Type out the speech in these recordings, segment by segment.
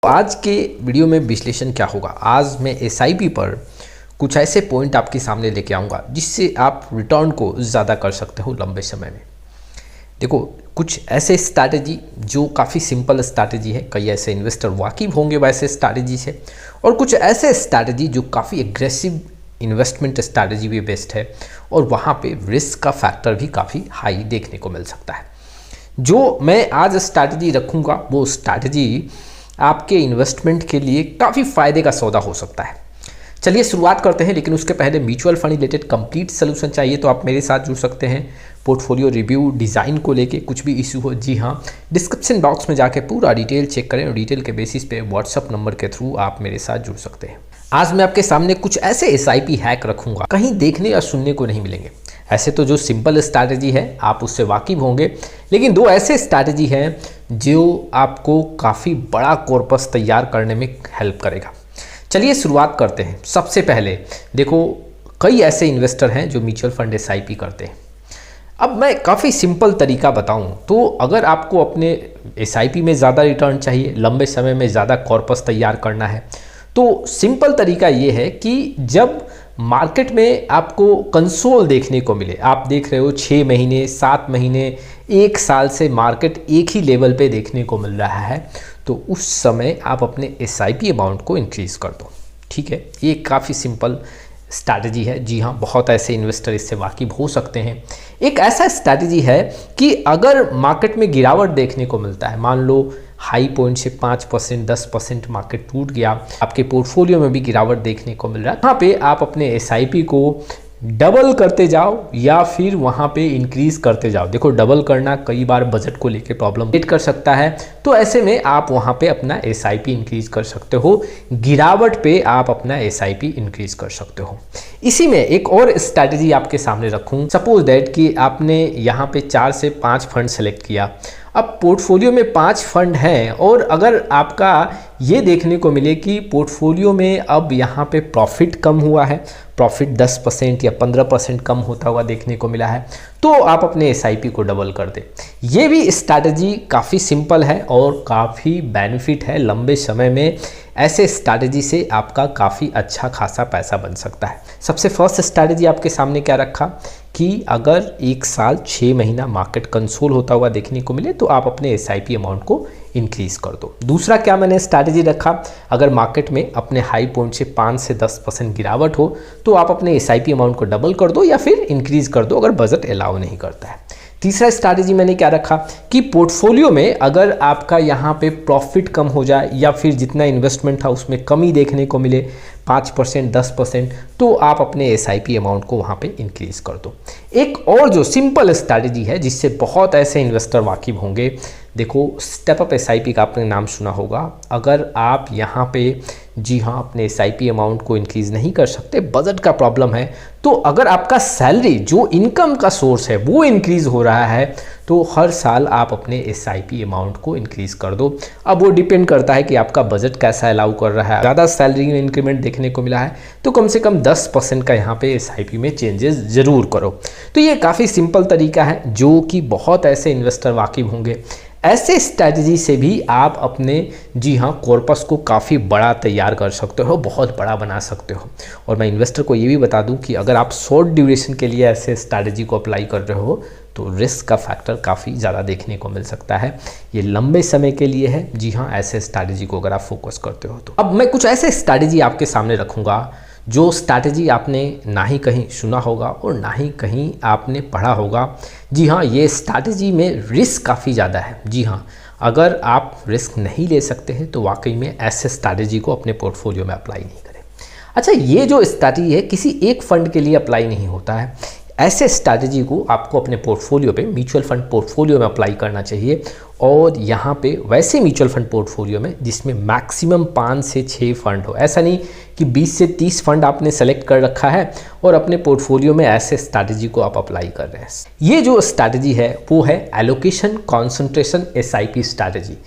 आज के वीडियो में विश्लेषण क्या होगा। आज मैं एसआईपी पर कुछ ऐसे पॉइंट आपके सामने लेके आऊँगा जिससे आप रिटर्न को ज़्यादा कर सकते हो लंबे समय में। देखो, कुछ ऐसे स्ट्रैटेजी जो काफ़ी सिंपल स्ट्रैटेजी है, कई ऐसे इन्वेस्टर वाकिफ होंगे वैसे स्ट्रैटेजी से, और कुछ ऐसे स्ट्रैटेजी जो काफ़ी एग्रेसिव इन्वेस्टमेंट स्ट्रैटेजी भी बेस्ट है और वहाँ पे रिस्क का फैक्टर भी काफ़ी हाई देखने को मिल सकता है। जो मैं आज स्ट्रैटेजी रखूँगा वो स्ट्रैटेजी आपके इन्वेस्टमेंट के लिए काफ़ी फ़ायदे का सौदा हो सकता है। चलिए शुरुआत करते हैं, लेकिन उसके पहले mutual fund related complete solution चाहिए तो आप मेरे साथ जुड़ सकते हैं। पोर्टफोलियो रिव्यू डिज़ाइन को लेके कुछ भी इशू हो, जी हाँ, डिस्क्रिप्शन बॉक्स में जाके पूरा डिटेल चेक करें और डिटेल के बेसिस पे व्हाट्सअप नंबर के थ्रू आप मेरे साथ जुड़ सकते हैं। आज मैं आपके सामने कुछ ऐसे एसआईपी हैक रखूँगा, कहीं देखने या सुनने को नहीं मिलेंगे। ऐसे तो जो सिंपल स्ट्रैटेजी है आप उससे वाकिफ होंगे, लेकिन दो ऐसे स्ट्रैटेजी हैं जो आपको काफ़ी बड़ा कॉर्पस तैयार करने में हेल्प करेगा। चलिए शुरुआत करते हैं। सबसे पहले देखो, कई ऐसे इन्वेस्टर हैं जो म्यूचुअल फंड एसआईपी करते हैं। अब मैं काफ़ी सिंपल तरीका बताऊं तो अगर आपको अपने एसआईपी में ज़्यादा रिटर्न चाहिए, लंबे समय में ज़्यादा कॉर्पस तैयार करना है, तो सिंपल तरीका ये है कि जब मार्केट में आपको कंसोल देखने को मिले, आप देख रहे हो 6 महीने 7 महीने 1 साल से मार्केट एक ही लेवल पे देखने को मिल रहा है, तो उस समय आप अपने एसआईपी अमाउंट को इंक्रीज़ कर दो। ठीक है, ये काफ़ी सिंपल स्ट्रैटेजी है। जी हाँ, बहुत ऐसे इन्वेस्टर इससे वाकिफ हो सकते हैं। एक ऐसा स्ट्रैटेजी है कि अगर मार्केट में गिरावट देखने को मिलता है, मान लो हाई पॉइंट से 5% 10% मार्केट टूट गया, आपके पोर्टफोलियो में भी गिरावट देखने को मिल रहा है, वहाँ पे आप अपने एसआईपी को डबल करते जाओ या फिर वहाँ पे इंक्रीज करते जाओ। देखो, डबल करना कई बार बजट को लेके प्रॉब्लम क्रिएट कर सकता है, तो ऐसे में आप वहाँ पे अपना एसआईपी इंक्रीज कर सकते हो, गिरावट पे आप अपना एसआईपी इंक्रीज कर सकते हो। इसी में एक और स्ट्रैटेजी आपके सामने रखूँ। सपोज दैट कि आपने यहाँ पे 4 से 5 फंड सेलेक्ट किया, अब पोर्टफोलियो में 5 फंड हैं और अगर आपका ये देखने को मिले कि पोर्टफोलियो में अब यहाँ पे प्रॉफिट कम हुआ है, प्रॉफिट 10% या 15% कम होता हुआ देखने को मिला है, तो आप अपने एसआईपी को डबल कर दें। ये भी स्ट्रैटेजी काफ़ी सिंपल है और काफ़ी बेनिफिट है लंबे समय में। ऐसे स्ट्रैटेजी से आपका काफ़ी अच्छा खासा पैसा बन सकता है। सबसे फर्स्ट स्ट्रैटेजी आपके सामने क्या रखा कि अगर 1 साल 6 महीना मार्केट कंसोल होता हुआ देखने को मिले तो आप अपने एसआईपी अमाउंट को इंक्रीज कर दो। दूसरा क्या मैंने स्ट्रैटेजी रखा, अगर मार्केट में अपने हाई पॉइंट से 5 से 10% गिरावट हो तो आप अपने एसआईपी अमाउंट को डबल कर दो या फिर इंक्रीज कर दो अगर बजट अलाउ नहीं करता है। तीसरा स्ट्रैटेजी मैंने क्या रखा कि पोर्टफोलियो में अगर आपका यहाँ पे प्रॉफिट कम हो जाए या फिर जितना इन्वेस्टमेंट था उसमें कमी देखने को मिले 5% 10%, तो आप अपने एसआईपी अमाउंट को वहाँ पे इंक्रीज कर दो। एक और जो सिंपल स्ट्रैटेजी है जिससे बहुत ऐसे इन्वेस्टर वाकिफ होंगे, देखो, स्टेप अप एसआईपी का आपने नाम सुना होगा। अगर आप यहाँ पे, जी हाँ, अपने एसआईपी अमाउंट को इंक्रीज़ नहीं कर सकते, बजट का प्रॉब्लम है, तो अगर आपका सैलरी जो इनकम का सोर्स है वो इंक्रीज़ हो रहा है तो हर साल आप अपने एसआईपी अमाउंट को इंक्रीज़ कर दो। अब वो डिपेंड करता है कि आपका बजट कैसा अलाउ कर रहा है। ज़्यादा सैलरी में इंक्रीमेंट देखने को मिला है तो कम से कम 10% का यहाँ पे एसआईपी में चेंजेस ज़रूर करो। तो ये काफ़ी सिंपल तरीका है जो कि बहुत ऐसे इन्वेस्टर वाकिफ होंगे। ऐसे स्ट्रैटेजी से भी आप अपने, जी हाँ, कॉर्पस को काफ़ी बड़ा तैयार कर सकते हो, बहुत बड़ा बना सकते हो। और मैं इन्वेस्टर को ये भी बता दूं कि अगर आप शॉर्ट ड्यूरेशन के लिए ऐसे स्ट्रैटेजी को अप्लाई कर रहे हो तो रिस्क का फैक्टर काफ़ी ज़्यादा देखने को मिल सकता है। ये लंबे समय के लिए है, जी हाँ, ऐसे स्ट्रैटेजी को अगर आप फोकस करते हो तो। अब मैं कुछ ऐसे स्ट्रैटेजी आपके सामने रखूँगा जो स्ट्रैटेजी आपने ना ही कहीं सुना होगा और ना ही कहीं आपने पढ़ा होगा। जी हाँ, ये स्ट्रैटेजी में रिस्क काफ़ी ज़्यादा है। जी हाँ, अगर आप रिस्क नहीं ले सकते हैं तो वाकई में ऐसे स्ट्रैटेजी को अपने पोर्टफोलियो में अप्लाई नहीं करें। अच्छा, ये जो स्ट्रैटेजी है किसी एक फंड के लिए अप्लाई नहीं होता है। ऐसे स्ट्रैटेजी को आपको अपने पोर्टफोलियो पे, म्यूचुअल फंड पोर्टफोलियो में अप्लाई करना चाहिए। और यहाँ पे वैसे म्यूचुअल फंड पोर्टफोलियो में जिसमें मैक्सिमम 5 से 6 फंड हो। ऐसा नहीं कि 20 से 30 फंड आपने सेलेक्ट कर रखा है और अपने पोर्टफोलियो में ऐसे स्ट्रैटेजी को आप अप्लाई कर रहे हैं। ये जो स्ट्रैटेजी है वो है एलोकेशन कॉन्सेंट्रेशन एसआईपी स्ट्रैटेजी।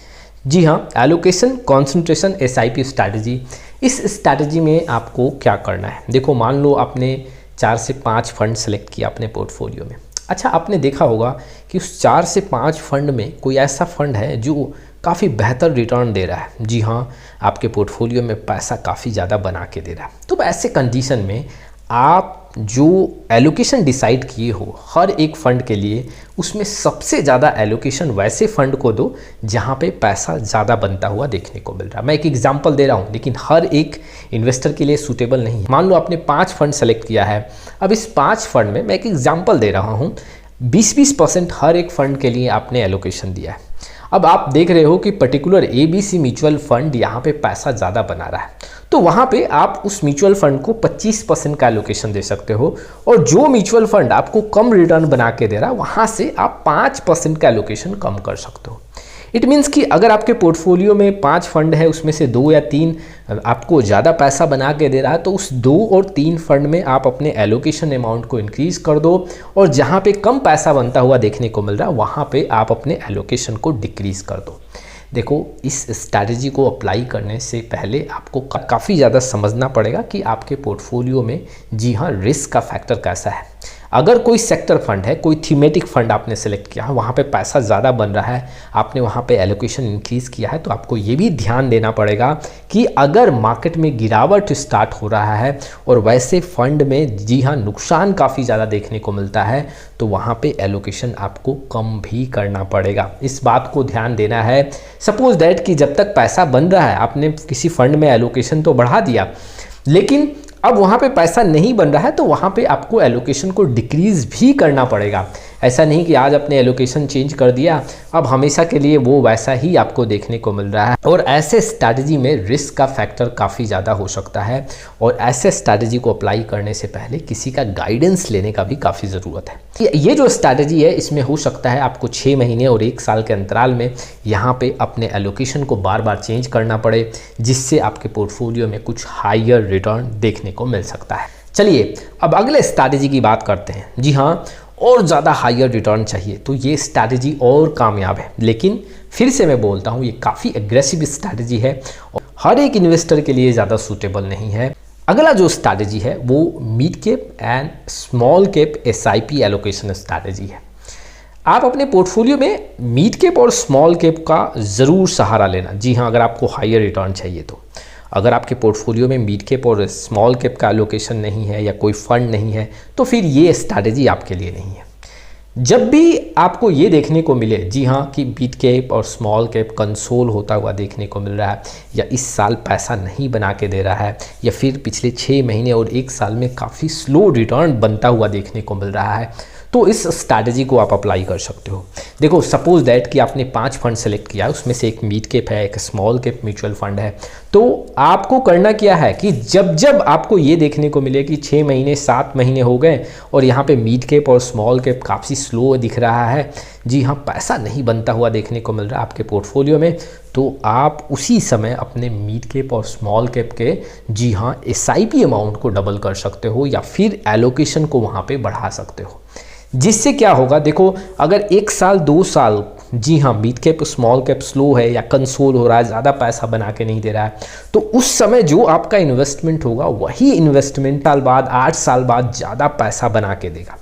जी हाँ, एलोकेशन कॉन्सेंट्रेशन एसआईपी स्ट्रैटेजी। इस स्ट्रैटेजी में आपको क्या करना है, देखो, मान लो आपने 4 से 5 फंड सेलेक्ट किया अपने पोर्टफोलियो में। अच्छा, आपने देखा होगा कि उस 4 से 5 फंड में कोई ऐसा फंड है जो काफ़ी बेहतर रिटर्न दे रहा है। जी हाँ, आपके पोर्टफोलियो में पैसा काफ़ी ज़्यादा बना के दे रहा है। तो ऐसे कंडीशन में आप जो एलोकेशन डिसाइड किए हो हर एक फंड के लिए, उसमें सबसे ज़्यादा एलोकेशन वैसे फंड को दो जहाँ पे पैसा ज़्यादा बनता हुआ देखने को मिल रहा है। मैं एक एग्जांपल दे रहा हूँ, लेकिन हर एक इन्वेस्टर के लिए सूटेबल नहीं है। मान लो आपने 5 फंड सेलेक्ट किया है। अब इस 5 फंड में मैं एक एग्जांपल दे रहा हूँ, 20-20% हर एक फंड के लिए आपने एलोकेशन दिया है। अब आप देख रहे हो कि पर्टिकुलर ABC म्यूचुअल फंड यहाँ पे पैसा ज़्यादा बना रहा है, तो वहाँ पे आप उस म्यूचुअल फंड को 25% का एलोकेशन दे सकते हो, और जो म्यूचुअल फंड आपको कम रिटर्न बना के दे रहा है वहाँ से आप 5% का एलोकेशन कम कर सकते हो। इट मीन्स कि अगर आपके पोर्टफोलियो में 5 फंड है, उसमें से 2 या 3 आपको ज़्यादा पैसा बना के दे रहा है, तो उस 2 और 3 फंड में आप अपने एलोकेशन अमाउंट को इंक्रीज़ कर दो, और जहाँ पे कम पैसा बनता हुआ देखने को मिल रहा है वहाँ पे आप अपने एलोकेशन को डिक्रीज़ कर दो। देखो, इस स्ट्रैटेजी को अप्लाई करने से पहले आपको काफ़ी ज़्यादा समझना पड़ेगा कि आपके पोर्टफोलियो में जी हाँ रिस्क का फैक्टर कैसा है। अगर कोई सेक्टर फंड है, कोई थीमेटिक फंड आपने सेलेक्ट किया है, वहाँ पे पैसा ज़्यादा बन रहा है, आपने वहाँ पे एलोकेशन इंक्रीज़ किया है, तो आपको ये भी ध्यान देना पड़ेगा कि अगर मार्केट में गिरावट स्टार्ट हो रहा है और वैसे फंड में जी हाँ नुकसान काफ़ी ज़्यादा देखने को मिलता है, तो वहाँ पे एलोकेशन आपको कम भी करना पड़ेगा। इस बात को ध्यान देना है। सपोज दैट कि जब तक पैसा बन रहा है, आपने किसी फंड में एलोकेशन तो बढ़ा दिया, लेकिन अब वहाँ पे पैसा नहीं बन रहा है, तो वहाँ पे आपको एलोकेशन को डिक्रीज़ भी करना पड़ेगा। ऐसा नहीं कि आज आपने एलोकेशन चेंज कर दिया, अब हमेशा के लिए वो वैसा ही आपको देखने को मिल रहा है। और ऐसे स्ट्रैटेजी में रिस्क का फैक्टर काफ़ी ज़्यादा हो सकता है, और ऐसे स्ट्रैटेजी को अप्लाई करने से पहले किसी का गाइडेंस लेने का भी काफ़ी ज़रूरत है। ये जो स्ट्रैटेजी है, इसमें हो सकता है आपको 6 महीने और 1 साल के अंतराल में यहाँ पे अपने एलोकेशन को बार बार चेंज करना पड़े, जिससे आपके पोर्टफोलियो में कुछ हायर रिटर्न देखने को मिल सकता है। चलिए अब अगले स्ट्रैटेजी की बात करते हैं। जी हाँ, और ज़्यादा हायर रिटर्न चाहिए तो ये स्ट्रैटेजी और कामयाब है, लेकिन फिर से मैं बोलता हूँ ये काफ़ी एग्रेसिव स्ट्रैटेजी है और हर एक इन्वेस्टर के लिए ज़्यादा सूटेबल नहीं है। अगला जो स्ट्रैटेजी है वो mid cap and small cap SIP allocation strategy है। आप अपने पोर्टफोलियो में मिड कैप और स्मॉल कैप का ज़रूर सहारा लेना। जी हाँ, अगर आपको हायर रिटर्न चाहिए तो। अगर आपके पोर्टफोलियो में मिड कैप और स्मॉल कैप का एलोकेशन नहीं है या कोई फंड नहीं है, तो फिर ये स्ट्रैटेजी आपके लिए नहीं है। जब भी आपको ये देखने को मिले जी हाँ कि मिड कैप और स्मॉल कैप कंसोल होता हुआ देखने को मिल रहा है, या इस साल पैसा नहीं बना के दे रहा है, या फिर पिछले 6 महीने और 1 साल में काफ़ी स्लो रिटर्न बनता हुआ देखने को मिल रहा है, तो इस स्ट्रैटेजी को आप अप्लाई कर सकते हो। देखो, सपोज दैट कि आपने 5 फंड सेलेक्ट किया, उसमें से एक मिड कैप है, एक स्मॉल कैप म्यूचुअल फंड है, तो आपको करना क्या है कि जब जब आपको ये देखने को मिले कि 6 महीने 7 महीने हो गए और यहाँ पे मिड कैप और स्मॉल कैप काफ़ी स्लो दिख रहा है, जी हाँ पैसा नहीं बनता हुआ देखने को मिल रहा है आपके पोर्टफोलियो में, तो आप उसी समय अपने मिड कैप और स्मॉल कैप के जी हाँ SIP अमाउंट को डबल कर सकते हो, या फिर एलोकेशन को वहाँ पे बढ़ा सकते हो। जिससे क्या होगा, देखो अगर 1 साल 2 साल जी हाँ mid cap small cap slow है या कंसोल हो रहा है, ज़्यादा पैसा बना के नहीं दे रहा है, तो उस समय जो आपका इन्वेस्टमेंट होगा वही इन्वेस्टमेंट साल बाद 8 साल बाद ज़्यादा पैसा बना के देगा।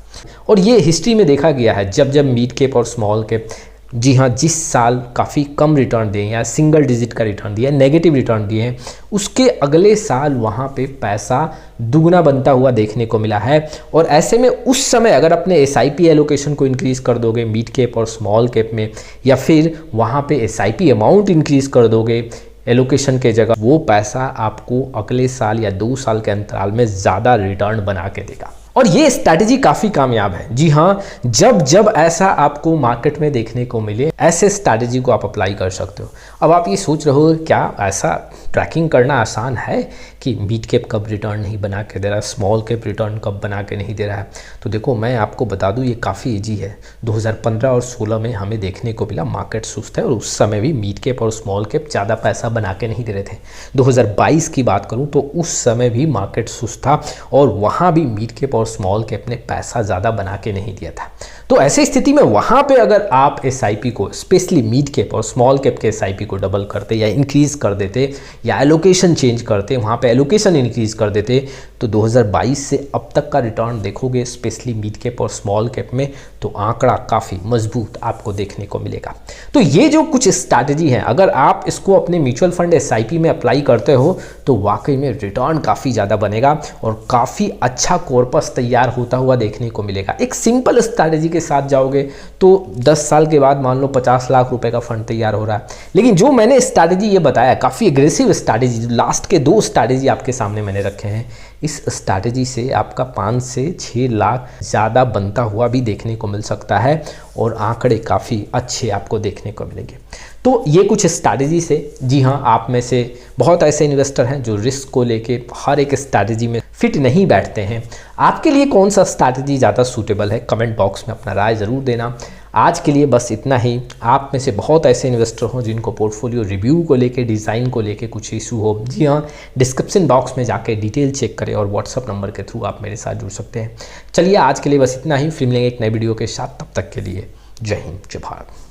और ये हिस्ट्री में देखा गया है, जब जब मिड कैप और स्मॉल कैप जी हाँ जिस साल काफ़ी कम रिटर्न दिए या सिंगल डिजिट का रिटर्न दिया, नेगेटिव रिटर्न दिए हैं, उसके अगले साल वहाँ पे पैसा दुगना बनता हुआ देखने को मिला है। और ऐसे में उस समय अगर अपने SIP एलोकेशन को इंक्रीज़ कर दोगे मिड कैप और स्मॉल कैप में, या फिर वहाँ पे SIP अमाउंट इंक्रीज़ कर दोगे एलोकेशन के जगह, वो पैसा आपको अगले साल या 2 साल के अंतराल में ज़्यादा रिटर्न बना के देगा। और ये स्ट्रैटेजी काफ़ी कामयाब है। जी हाँ, जब जब ऐसा आपको मार्केट में देखने को मिले, ऐसे स्ट्रैटेजी को आप अप्लाई कर सकते हो। अब आप ये सोच रहे हो क्या ऐसा ट्रैकिंग करना आसान है कि मिड कैप कब रिटर्न नहीं बना के दे रहा है, स्मॉल कैप रिटर्न कब बना के नहीं दे रहा है? तो देखो मैं आपको बता दूं ये काफ़ी ईजी है। 2015 और 16 में हमें देखने को मिला मार्केट सुस्त है और उस समय भी मिड कैप और स्मॉल कैप ज़्यादा पैसा बना के नहीं दे रहे थे। 2022 की बात करूँ तो उस समय भी मार्केट सुस्त था और वहाँ भी मिड कैप और स्मॉल कैप ने पैसा ज़्यादा बना के नहीं दिया था। तो ऐसी स्थिति में वहाँ पे अगर आप SIP को स्पेशली मिड कैप और स्मॉल कैप के SIP को डबल करते या इंक्रीज़ कर देते या एलोकेशन चेंज करते, वहाँ पे एलोकेशन इंक्रीज़ कर देते, तो 2022 से अब तक का रिटर्न देखोगे स्पेशली मिड कैप और स्मॉल कैप में, तो आंकड़ा काफ़ी मजबूत आपको देखने को मिलेगा। तो ये जो कुछ स्ट्रैटेजी है, अगर आप इसको अपने म्यूचुअल फंड SIP में अप्लाई करते हो तो वाकई में रिटर्न काफ़ी ज़्यादा बनेगा और काफ़ी अच्छा कॉर्पस तैयार होता हुआ देखने को मिलेगा। एक सिंपल स्ट्रैटेजी के साथ जाओगे तो 10 साल के बाद मान लो 50 लाख रुपए का फंड तैयार हो रहा है, लेकिन जो मैंने स्ट्रैटेजी ये बताया काफ़ी एग्रेसिव स्ट्रैटेजी, लास्ट के 2 स्ट्रैटेजी आपके सामने मैंने रखे हैं, इस स्ट्रैटेजी से आपका 5 से 6 लाख ज़्यादा बनता हुआ भी देखने को मिल सकता है और आंकड़े काफ़ी अच्छे आपको देखने को मिलेंगे। तो ये कुछ स्ट्रैटेजी से, जी हाँ, आप में से बहुत ऐसे इन्वेस्टर हैं जो रिस्क को लेके हर एक स्ट्रैटेजी में फिट नहीं बैठते हैं। आपके लिए कौन सा स्ट्रैटेजी ज़्यादा सूटेबल है, कमेंट बॉक्स में अपना राय ज़रूर देना। आज के लिए बस इतना ही। आप में से बहुत ऐसे इन्वेस्टर हों जिनको पोर्टफोलियो रिव्यू को लेके, डिज़ाइन को लेके कुछ इशू हो, जी हाँ, डिस्क्रिप्शन बॉक्स में जाके डिटेल चेक करें और व्हाट्सअप नंबर के थ्रू आप मेरे साथ जुड़ सकते हैं। चलिए आज के लिए बस इतना ही, फिर मिलेंगे एक नई वीडियो के साथ, तब तक के लिए जय हिंद, जय भारत।